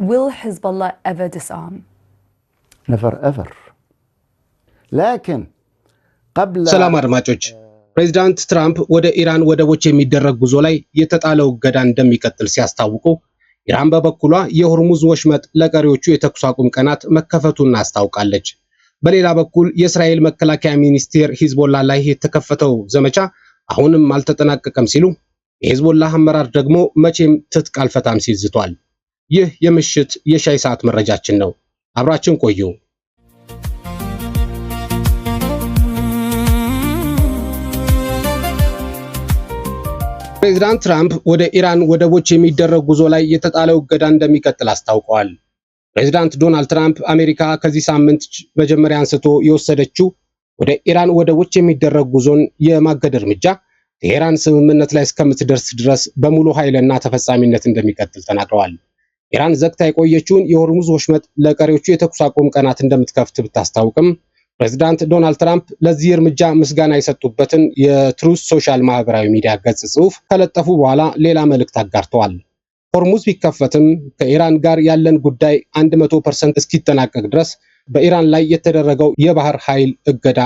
Will Hezbollah ever disarm? Never ever. لكن قبل ሰላም አድማጮች ፕሬዝዳንት ትራምፕ ወደ ኢራን ወደቦች የሚደረግ ጉዞ ላይ የተጣለው እገዳ እንደሚቀጥል ሲያስታውቁ ኢራን በበኩሏ የሆርሙዝ ወሽመጥ ለቀሪዎቹ የተኩስ አቁም ቀናት መከፈቱን አስታውቃለች። በሌላ በኩል የእስራኤል መከላከያ ሚኒስቴር ሂዝቦላ ላይ የተከፈተው ዘመቻ አሁንም አልተጠናቀቀም ሲሉ የሂዝቦላ አመራር ደግሞ መቼም ትጥቅ አልፈታም ሲል ዝቷል። ይህ የምሽት የሻይ ሰዓት መረጃችን ነው። አብራችን ቆዩ። ፕሬዝዳንት ትራምፕ ወደ ኢራን ወደቦች የሚደረግ ጉዞ ላይ የተጣለው እገዳ እንደሚቀጥል አስታውቀዋል። ፕሬዝዳንት ዶናልድ ትራምፕ አሜሪካ ከዚህ ሳምንት መጀመሪያ አንስቶ የወሰደችው ወደ ኢራን ወደቦች የሚደረግ ጉዞን የማገድ እርምጃ ቴሄራን ስምምነት ላይ እስከምትደርስ ድረስ በሙሉ ኃይልና ተፈጻሚነት እንደሚቀጥል ተናግረዋል። ኢራን ዘግታ የቆየችውን የሆርሙዝ ወሽመጥ ለቀሪዎቹ የተኩስ አቁም ቀናት እንደምትከፍት ብታስታውቅም ፕሬዝዳንት ዶናልድ ትራምፕ ለዚህ እርምጃ ምስጋና የሰጡበትን የትሩዝ ሶሻል ማህበራዊ ሚዲያ ገጽ ጽሑፍ ከለጠፉ በኋላ ሌላ መልእክት አጋርተዋል። ሆርሙዝ ቢከፈትም ከኢራን ጋር ያለን ጉዳይ 100% እስኪጠናቀቅ ድረስ በኢራን ላይ የተደረገው የባህር ኃይል እገዳ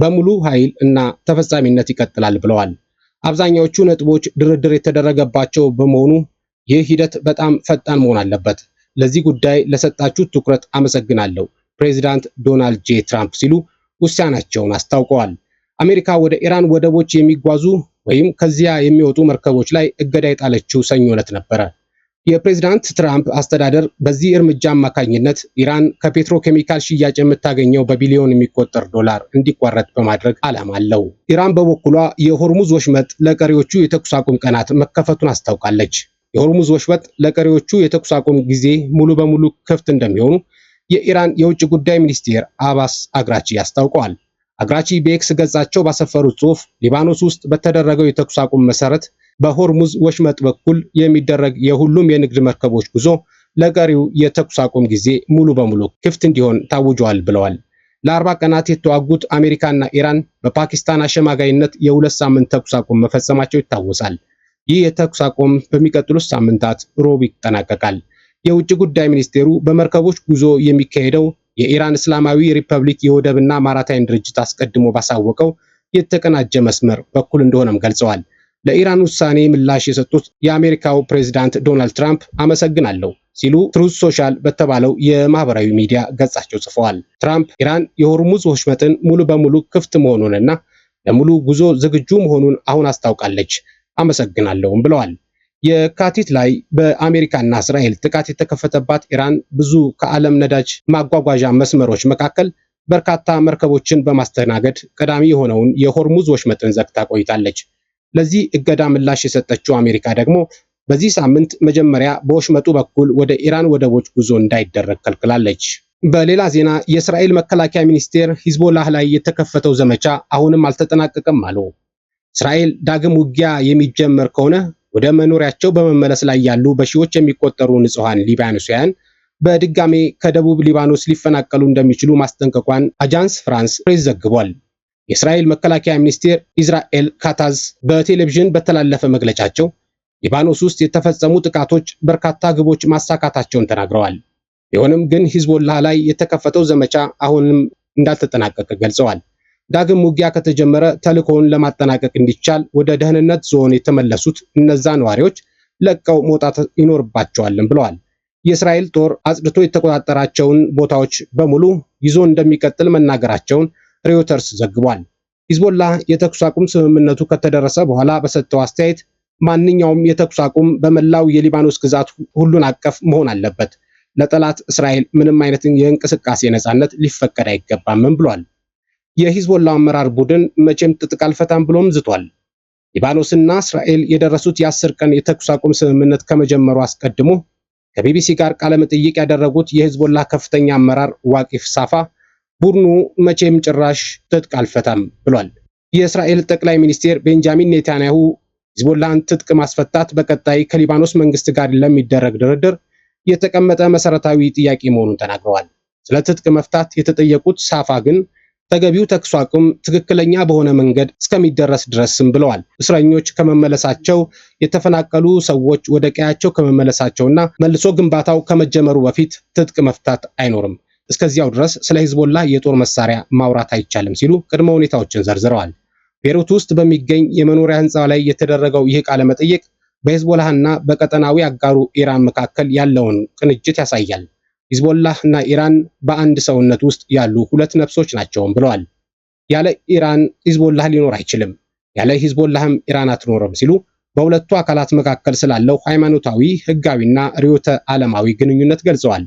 በሙሉ ኃይል እና ተፈጻሚነት ይቀጥላል ብለዋል። አብዛኛዎቹ ነጥቦች ድርድር የተደረገባቸው በመሆኑ ይህ ሂደት በጣም ፈጣን መሆን አለበት። ለዚህ ጉዳይ ለሰጣችሁት ትኩረት አመሰግናለሁ ፕሬዝዳንት ዶናልድ ጄ ትራምፕ ሲሉ ውሳኔያቸውን አስታውቀዋል። አሜሪካ ወደ ኢራን ወደቦች የሚጓዙ ወይም ከዚያ የሚወጡ መርከቦች ላይ እገዳ የጣለችው ሰኞ ዕለት ነበረ። የፕሬዝዳንት ትራምፕ አስተዳደር በዚህ እርምጃ አማካኝነት ኢራን ከፔትሮኬሚካል ሽያጭ የምታገኘው በቢሊዮን የሚቆጠር ዶላር እንዲቋረጥ በማድረግ ዓላማ አለው። ኢራን በበኩሏ የሆርሙዝ ወሽመጥ ለቀሪዎቹ የተኩስ አቁም ቀናት መከፈቱን አስታውቃለች። የሆርሙዝ ወሽመጥ ለቀሪዎቹ የተኩስ አቁም ጊዜ ሙሉ በሙሉ ክፍት እንደሚሆኑ የኢራን የውጭ ጉዳይ ሚኒስቴር አባስ አግራቺ አስታውቀዋል። አግራቺ በኤክስ ገጻቸው ባሰፈሩት ጽሑፍ ሊባኖስ ውስጥ በተደረገው የተኩስ አቁም መሰረት በሆርሙዝ ወሽመጥ በኩል የሚደረግ የሁሉም የንግድ መርከቦች ጉዞ ለቀሪው የተኩስ አቁም ጊዜ ሙሉ በሙሉ ክፍት እንዲሆን ታውጇል ብለዋል። ለ40 ቀናት የተዋጉት አሜሪካና ኢራን በፓኪስታን አሸማጋይነት የ2 ሳምንት ተኩስ አቁም መፈጸማቸው ይታወሳል። ይህ የተኩስ አቁም በሚቀጥሉት ሳምንታት ሮብ ይጠናቀቃል። የውጭ ጉዳይ ሚኒስቴሩ በመርከቦች ጉዞ የሚካሄደው የኢራን እስላማዊ ሪፐብሊክ የወደብና ማራታይም ድርጅት አስቀድሞ ባሳወቀው የተቀናጀ መስመር በኩል እንደሆነም ገልጸዋል። ለኢራን ውሳኔ ምላሽ የሰጡት የአሜሪካው ፕሬዝዳንት ዶናልድ ትራምፕ አመሰግናለሁ ሲሉ ትሩዝ ሶሻል በተባለው የማህበራዊ ሚዲያ ገጻቸው ጽፈዋል። ትራምፕ ኢራን የሆርሙዝ ወሽመጥን ሙሉ በሙሉ ክፍት መሆኑንና ለሙሉ ጉዞ ዝግጁ መሆኑን አሁን አስታውቃለች፣ አመሰግናለሁም ብለዋል። የካቲት ላይ በአሜሪካና እስራኤል ጥቃት የተከፈተባት ኢራን ብዙ ከዓለም ነዳጅ ማጓጓዣ መስመሮች መካከል በርካታ መርከቦችን በማስተናገድ ቀዳሚ የሆነውን የሆርሙዝ ወሽመጥን ዘግታ ቆይታለች። ለዚህ እገዳ ምላሽ የሰጠችው አሜሪካ ደግሞ በዚህ ሳምንት መጀመሪያ በወሽመጡ በኩል ወደ ኢራን ወደቦች ጉዞ እንዳይደረግ ከልክላለች። በሌላ ዜና የእስራኤል መከላከያ ሚኒስቴር ሂዝቦላህ ላይ የተከፈተው ዘመቻ አሁንም አልተጠናቀቀም አሉ። እስራኤል ዳግም ውጊያ የሚጀመር ከሆነ ወደ መኖሪያቸው በመመለስ ላይ ያሉ በሺዎች የሚቆጠሩ ንጹሃን ሊባኖሳውያን በድጋሜ ከደቡብ ሊባኖስ ሊፈናቀሉ እንደሚችሉ ማስጠንቀቋን አጃንስ ፍራንስ ፕሬስ ዘግቧል። የእስራኤል መከላከያ ሚኒስቴር ኢዝራኤል ካታዝ በቴሌቪዥን በተላለፈ መግለጫቸው ሊባኖስ ውስጥ የተፈጸሙ ጥቃቶች በርካታ ግቦች ማሳካታቸውን ተናግረዋል። ቢሆንም ግን ሂዝቦላህ ላይ የተከፈተው ዘመቻ አሁንም እንዳልተጠናቀቀ ገልጸዋል። ዳግም ውጊያ ከተጀመረ ተልእኮውን ለማጠናቀቅ እንዲቻል ወደ ደህንነት ዞን የተመለሱት እነዛ ነዋሪዎች ለቀው መውጣት ይኖርባቸዋልም ብለዋል። የእስራኤል ጦር አጽድቶ የተቆጣጠራቸውን ቦታዎች በሙሉ ይዞ እንደሚቀጥል መናገራቸውን ሬውተርስ ዘግቧል። ሂዝቦላህ የተኩስ አቁም ስምምነቱ ከተደረሰ በኋላ በሰጠው አስተያየት ማንኛውም የተኩስ አቁም በመላው የሊባኖስ ግዛት ሁሉን አቀፍ መሆን አለበት፣ ለጠላት እስራኤል ምንም አይነት የእንቅስቃሴ ነፃነት ሊፈቀድ አይገባምም ብሏል። የሂዝቦላ አመራር ቡድን መቼም ትጥቅ አልፈታም ብሎም ዝቷል። ሊባኖስና እስራኤል የደረሱት የ10 ቀን የተኩስ አቁም ስምምነት ከመጀመሩ አስቀድሞ ከቢቢሲ ጋር ቃለ መጠይቅ ያደረጉት የሂዝቦላ ከፍተኛ አመራር ዋቂፍ ሳፋ ቡድኑ መቼም ጭራሽ ትጥቅ አልፈታም ብሏል። የእስራኤል ጠቅላይ ሚኒስቴር ቤንጃሚን ኔታንያሁ ሂዝቦላን ትጥቅ ማስፈታት በቀጣይ ከሊባኖስ መንግስት ጋር ለሚደረግ ድርድር የተቀመጠ መሰረታዊ ጥያቄ መሆኑን ተናግረዋል። ስለ ትጥቅ መፍታት የተጠየቁት ሳፋ ግን ተገቢው ተኩስ አቁም ትክክለኛ በሆነ መንገድ እስከሚደረስ ድረስም ብለዋል። እስረኞች ከመመለሳቸው፣ የተፈናቀሉ ሰዎች ወደ ቀያቸው ከመመለሳቸውና መልሶ ግንባታው ከመጀመሩ በፊት ትጥቅ መፍታት አይኖርም። እስከዚያው ድረስ ስለ ሂዝቦላህ የጦር መሳሪያ ማውራት አይቻልም ሲሉ ቅድመ ሁኔታዎችን ዘርዝረዋል። ቤሩት ውስጥ በሚገኝ የመኖሪያ ህንፃ ላይ የተደረገው ይህ ቃለ መጠይቅ በሂዝቦላህና በቀጠናዊ አጋሩ ኢራን መካከል ያለውን ቅንጅት ያሳያል። ሂዝቦላህ እና ኢራን በአንድ ሰውነት ውስጥ ያሉ ሁለት ነፍሶች ናቸውም ብለዋል። ያለ ኢራን ሂዝቦላህ ሊኖር አይችልም፣ ያለ ሂዝቦላህም ኢራን አትኖርም ሲሉ በሁለቱ አካላት መካከል ስላለው ሃይማኖታዊ፣ ህጋዊና ርዕዮተ ዓለማዊ ግንኙነት ገልጸዋል።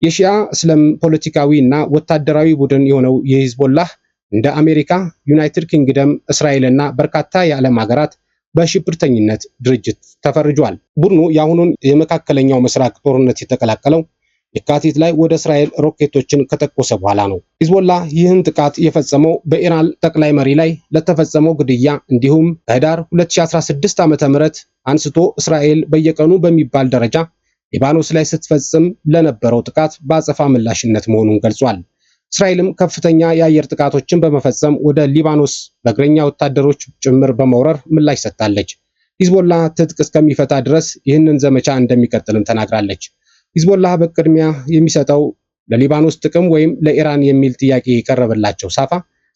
የሺአ እስላም ፖለቲካዊ እና ወታደራዊ ቡድን የሆነው የሂዝቦላህ እንደ አሜሪካ፣ ዩናይትድ ኪንግደም፣ እስራኤልና በርካታ የዓለም ሀገራት በሽብርተኝነት ድርጅት ተፈርጇል። ቡድኑ የአሁኑን የመካከለኛው ምስራቅ ጦርነት የተቀላቀለው የካቲት ላይ ወደ እስራኤል ሮኬቶችን ከተኮሰ በኋላ ነው። ሂዝቦላህ ይህን ጥቃት የፈጸመው በኢራን ጠቅላይ መሪ ላይ ለተፈጸመው ግድያ እንዲሁም ከህዳር 2016 ዓ.ም አንስቶ እስራኤል በየቀኑ በሚባል ደረጃ ሊባኖስ ላይ ስትፈጽም ለነበረው ጥቃት በአጸፋ ምላሽነት መሆኑን ገልጿል። እስራኤልም ከፍተኛ የአየር ጥቃቶችን በመፈጸም ወደ ሊባኖስ በእግረኛ ወታደሮች ጭምር በመውረር ምላሽ ሰጥታለች። ሂዝቦላህ ትጥቅ እስከሚፈታ ድረስ ይህንን ዘመቻ እንደሚቀጥልም ተናግራለች። ሂዝቦላህ በቅድሚያ የሚሰጠው ለሊባኖስ ጥቅም ወይም ለኢራን የሚል ጥያቄ የቀረበላቸው ሳፋ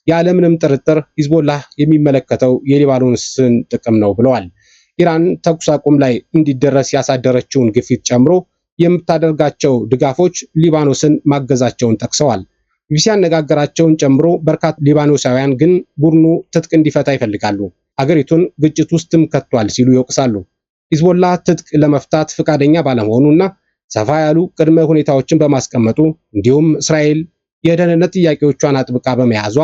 ያለምንም ጥርጥር ሂዝቦላህ የሚመለከተው የሊባኖስን ጥቅም ነው ብለዋል። ኢራን ተኩስ አቁም ላይ እንዲደረስ ያሳደረችውን ግፊት ጨምሮ የምታደርጋቸው ድጋፎች ሊባኖስን ማገዛቸውን ጠቅሰዋል። ቢቢሲ ያነጋገራቸውን ጨምሮ በርካታ ሊባኖሳውያን ግን ቡድኑ ትጥቅ እንዲፈታ ይፈልጋሉ፣ አገሪቱን ግጭት ውስጥም ከቷል ሲሉ ይወቅሳሉ። ሂዝቦላህ ትጥቅ ለመፍታት ፈቃደኛ ባለመሆኑና ሰፋ ያሉ ቅድመ ሁኔታዎችን በማስቀመጡ እንዲሁም እስራኤል የደህንነት ጥያቄዎቿን አጥብቃ በመያዟ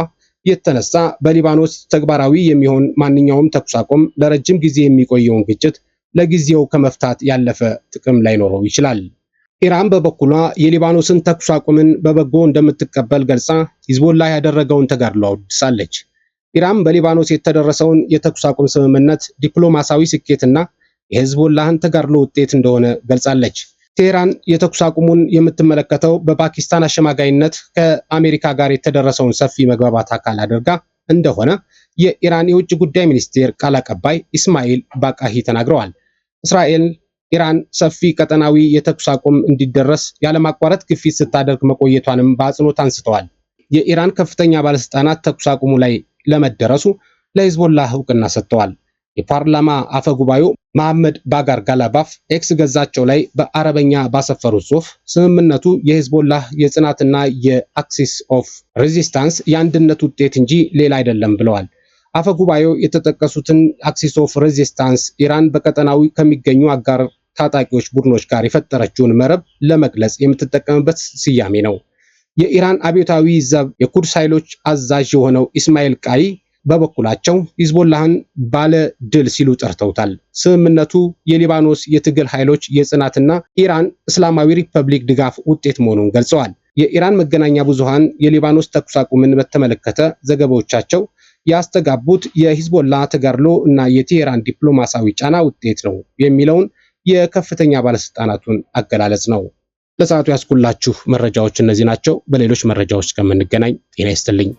የተነሳ በሊባኖስ ተግባራዊ የሚሆን ማንኛውም ተኩስ አቁም ለረጅም ጊዜ የሚቆየውን ግጭት ለጊዜው ከመፍታት ያለፈ ጥቅም ላይኖረው ይችላል። ኢራን በበኩሏ የሊባኖስን ተኩስ አቁምን በበጎ እንደምትቀበል ገልጻ ሂዝቦላህ ያደረገውን ተጋድሎ አወድሳለች። ኢራን በሊባኖስ የተደረሰውን የተኩስ አቁም ስምምነት ዲፕሎማሲያዊ ስኬትና የሂዝቦላህን ተጋድሎ ውጤት እንደሆነ ገልጻለች። ቴህራን የተኩስ አቁሙን የምትመለከተው በፓኪስታን አሸማጋይነት ከአሜሪካ ጋር የተደረሰውን ሰፊ መግባባት አካል አድርጋ እንደሆነ የኢራን የውጭ ጉዳይ ሚኒስቴር ቃል አቀባይ ኢስማኤል ባቃሂ ተናግረዋል። እስራኤል ኢራን ሰፊ ቀጠናዊ የተኩስ አቁም እንዲደረስ ያለማቋረጥ ግፊት ስታደርግ መቆየቷንም በአጽንኦት አንስተዋል። የኢራን ከፍተኛ ባለስልጣናት ተኩስ አቁሙ ላይ ለመደረሱ ለሂዝቦላህ እውቅና ሰጥተዋል። የፓርላማ አፈ ጉባኤው መሐመድ ባጋር ጋላባፍ ኤክስ ገጻቸው ላይ በአረበኛ ባሰፈሩት ጽሑፍ ስምምነቱ የሂዝቦላህ የጽናትና የአክሲስ ኦፍ ሬዚስታንስ የአንድነት ውጤት እንጂ ሌላ አይደለም ብለዋል። አፈ ጉባኤው የተጠቀሱትን አክሲስ ኦፍ ሬዚስታንስ ኢራን በቀጠናዊ ከሚገኙ አጋር ታጣቂዎች ቡድኖች ጋር የፈጠረችውን መረብ ለመግለጽ የምትጠቀምበት ስያሜ ነው። የኢራን አብዮታዊ ዘብ የኩድስ ኃይሎች አዛዥ የሆነው ኢስማኤል ቃይ በበኩላቸው ሂዝቦላህን ባለ ድል ሲሉ ጠርተውታል። ስምምነቱ የሊባኖስ የትግል ኃይሎች የጽናትና ኢራን እስላማዊ ሪፐብሊክ ድጋፍ ውጤት መሆኑን ገልጸዋል። የኢራን መገናኛ ብዙሃን የሊባኖስ ተኩስ አቁምን በተመለከተ ዘገባዎቻቸው ያስተጋቡት የሂዝቦላ ተጋድሎ እና የቴህራን ዲፕሎማሲያዊ ጫና ውጤት ነው የሚለውን የከፍተኛ ባለስልጣናቱን አገላለጽ ነው። ለሰዓቱ ያስኩላችሁ መረጃዎች እነዚህ ናቸው። በሌሎች መረጃዎች እስከምንገናኝ ጤና ይስጥልኝ።